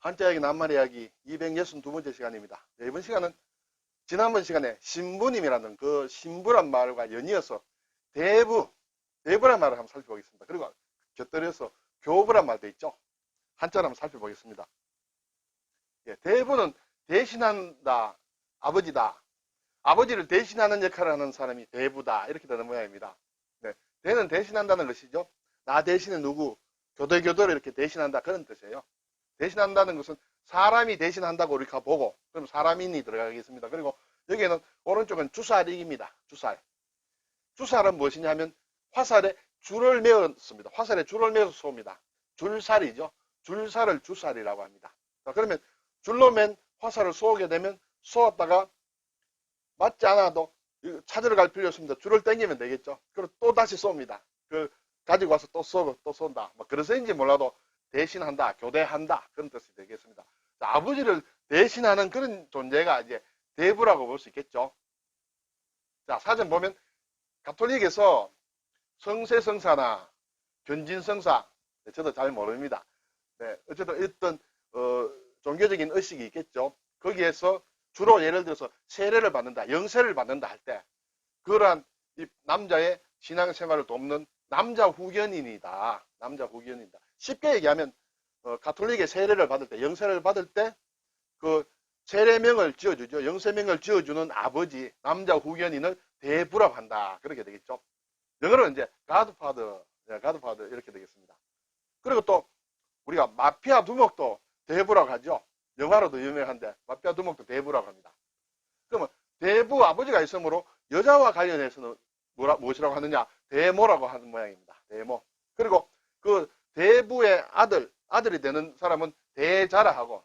한자 이야기 낱말 이야기 262번째 시간입니다. 네, 이번 시간은 지난번 시간에 신부님이라는 그 신부란 말과 연이어서 대부란 말을 한번 살펴보겠습니다. 그리고 곁들여서 교부란 말도 있죠. 한자를 한번 살펴보겠습니다. 예, 대부는 대신한다, 아버지다. 아버지를 대신하는 역할을 하는 사람이 대부다. 이렇게 되는 모양입니다. 네, 대는 대신한다는 것이죠. 나 대신에 누구, 교대교도를 이렇게 대신한다. 그런 뜻이에요. 대신한다는 것은 사람이 대신한다고 우리가 보고, 그럼 사람인이 들어가겠습니다. 그리고 여기에는 오른쪽은 주살입니다. 주살. 주살은 무엇이냐 하면 화살에 줄을 메었습니다. 화살에 줄을 메어서 쏩니다. 줄살이죠. 줄살을 주살이라고 합니다. 자, 그러면 줄로 맨 화살을 쏘게 되면 쏘았다가 맞지 않아도 찾으러 갈 필요 없습니다. 줄을 당기면 되겠죠. 그리고 또 다시 쏩니다. 가지고 와서 또 쏘고 또 쏜다. 뭐 그래서인지 몰라도 대신한다, 교대한다 그런 뜻이 되겠습니다. 자, 아버지를 대신하는 그런 존재가 이제 대부라고 볼 수 있겠죠. 자, 사전 보면 가톨릭에서 성세성사나 견진성사, 저도 잘 모릅니다. 네, 어쨌든 어떤 종교적인 의식이 있겠죠. 거기에서 주로 예를 들어서 세례를 받는다, 영세를 받는다 할 때 그러한 이 남자의 신앙생활을 돕는 남자 후견인이다. 남자 후견인이다. 쉽게 얘기하면 가톨릭의 세례를 받을 때, 영세를 받을 때 그 세례명을 지어주죠. 영세명을 지어주는 아버지, 남자 후견인을 대부라고 한다. 그렇게 되겠죠. 영어로는 이제 godfather 이렇게 되겠습니다. 그리고 또 우리가 마피아 두목도 대부라고 하죠. 영화로도 유명한데 마피아 두목도 대부라고 합니다. 그러면 대부 아버지가 있으므로 여자와 관련해서는 무엇이라고 하느냐? 대모라고 하는 모양입니다. 대모. 그리고 그 대부의 아들이 되는 사람은 대자라 하고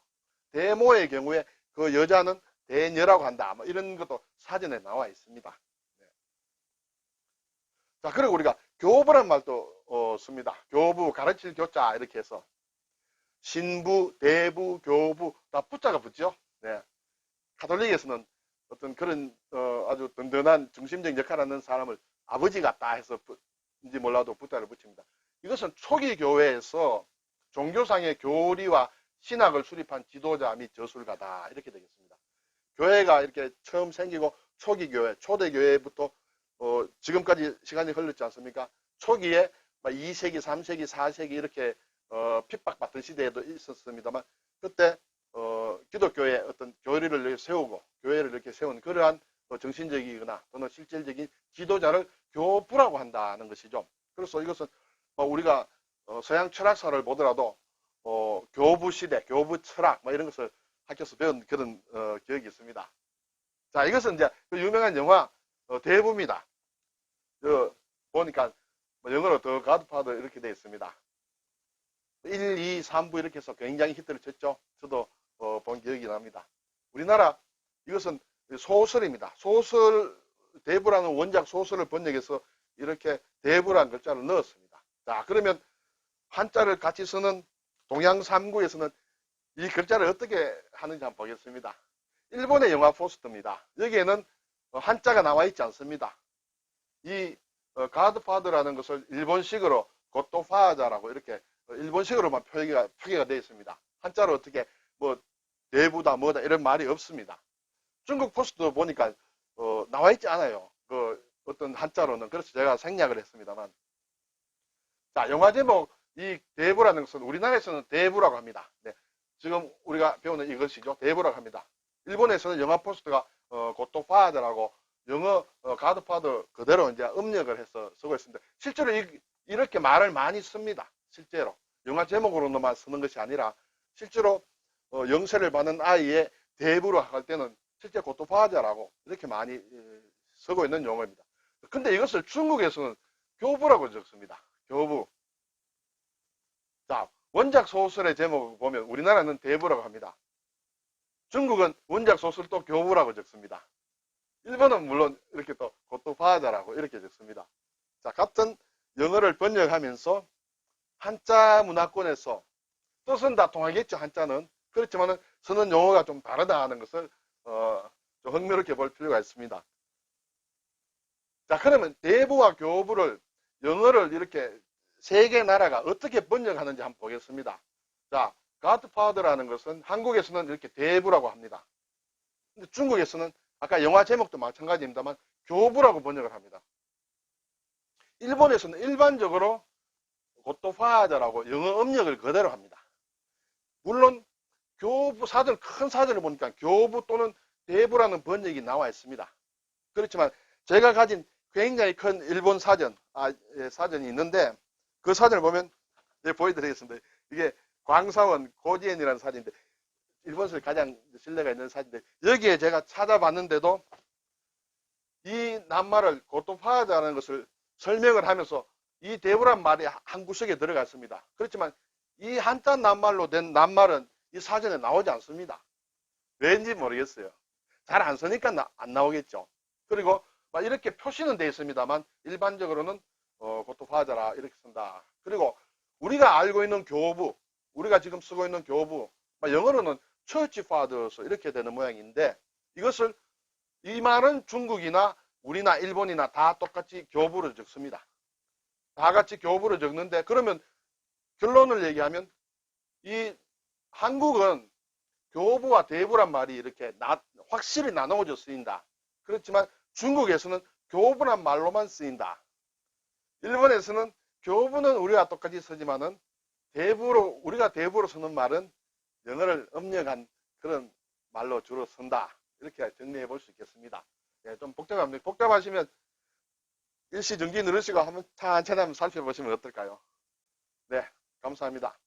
대모의 경우에 그 여자는 대녀라고 한다. 뭐 이런 것도 사전에 나와 있습니다. 네. 자, 그리고 우리가 교부란 말도 씁니다. 교부, 가르칠 교자 이렇게 해서 신부, 대부, 교부 다 부자가 붙죠. 네. 가톨릭에서는 어떤 그런 아주 든든한 중심적 역할을 하는 사람을 아버지 같다 해서 인지 몰라도 부자를 붙입니다. 이것은 초기 교회에서 종교상의 교리와 신학을 수립한 지도자 및 저술가다 이렇게 되겠습니다. 교회가 이렇게 처음 생기고 초기 교회, 초대 교회부터 지금까지 시간이 흘렀지 않습니까? 초기에 2세기, 3세기, 4세기 이렇게 핍박받던 시대에도 있었습니다만 그때 기독교의 어떤 교리를 세우고 교회를 이렇게 세운 그러한 정신적이거나 또는 실질적인 지도자를 교부라고 한다는 것이죠. 그래서 이것은 우리가 서양 철학사를 보더라도 교부 시대, 교부 철학 이런 것을 학교에서 배운 그런 기억이 있습니다. 자, 이것은 이제 그 유명한 영화 대부입니다. 보니까 영어로 더 가드파더 이렇게 되어 있습니다. 1, 2, 3부 이렇게 해서 굉장히 히트를 쳤죠. 저도 본 기억이 납니다. 우리나라 이것은 소설입니다. 소설 대부라는 원작 소설을 번역해서 이렇게 대부라는 글자를 넣었습니다. 자, 그러면 한자를 같이 쓰는 동양 3구에서는 이 글자를 어떻게 하는지 한번 보겠습니다. 일본의 영화 포스터입니다. 여기에는 한자가 나와 있지 않습니다. 이 가드파더라는 것을 일본식으로 고토파자라고 이렇게 일본식으로만 표기가 되어 있습니다. 한자로 어떻게 대부다 뭐다 이런 말이 없습니다. 중국 포스터 보니까 나와 있지 않아요. 어떤 한자로는. 그래서 제가 생략을 했습니다만. 자, 영화 제목 이 대부라는 것은 우리나라에서는 대부라고 합니다. 네, 지금 우리가 배우는 이것이죠. 대부라고 합니다. 일본에서는 영화 포스터가 고토파더라고 영어 가드파더 그대로 이제 음력을 해서 쓰고 있습니다. 실제로 이렇게 말을 많이 씁니다. 실제로 영화 제목으로만 쓰는 것이 아니라 실제로 영세를 받는 아이의 대부로 할 때는 실제 고토파자라고 이렇게 많이 쓰고 있는 용어입니다. 근데 이것을 중국에서는 교부라고 적습니다. 교부. 자, 원작 소설의 제목을 보면 우리나라는 대부라고 합니다. 중국은 원작 소설 또 교부라고 적습니다. 일본은 물론 이렇게 또 고토파자라고 이렇게 적습니다. 자, 같은 영어를 번역하면서 한자 문화권에서 뜻은 다 통하겠죠. 한자는. 그렇지만 쓰는 용어가 좀 다르다는 것을 좀 흥미롭게 볼 필요가 있습니다. 자, 그러면 대부와 교부를 영어를 이렇게 세 개 나라가 어떻게 번역하는지 한번 보겠습니다. 자, godfather라는 것은 한국에서는 이렇게 대부라고 합니다. 근데 중국에서는 아까 영화 제목도 마찬가지입니다만 교부라고 번역을 합니다. 일본에서는 일반적으로 godfather라고 영어 음력을 그대로 합니다. 물론 교부 사전, 큰 사전을 보니까 교부 또는 대부라는 번역이 나와 있습니다. 그렇지만 제가 가진 굉장히 큰 일본 사전, 사전이 있는데 그 사전을 보면 보여드리겠습니다. 이게 광사원 고지엔이라는 사진인데 일본에서 가장 신뢰가 있는 사진인데 여기에 제가 찾아봤는데도 이 낱말을 godfather라는 것을 설명을 하면서 이 대부란 말이 한 구석에 들어갔습니다. 그렇지만 이 한자 낱말로 된 낱말은 이 사전에 나오지 않습니다. 왠지 모르겠어요. 잘 안 쓰니까 안 나오겠죠. 그리고 이렇게 표시는 되어 있습니다만 일반적으로는 godfather라 이렇게 쓴다. 그리고 우리가 알고 있는 교부, 우리가 지금 쓰고 있는 교부, 영어로는 church fathers 이렇게 되는 모양인데 이것을 이 말은 중국이나 우리나 일본이나 다 똑같이 교부를 적습니다. 다 같이 교부를 적는데 그러면 결론을 얘기하면 이 한국은 교부와 대부란 말이 이렇게 확실히 나누어져 쓰인다. 그렇지만 중국에서는 교부란 말로만 쓰인다. 일본에서는 교부는 우리와 똑같이 쓰지만은 우리가 대부로 쓰는 말은 영어를 음력한 그런 말로 주로 쓴다. 이렇게 정리해 볼 수 있겠습니다. 네, 좀 복잡합니다. 복잡하시면 일시정지 누르시고 한번 천천히 한번 살펴보시면 어떨까요? 네, 감사합니다.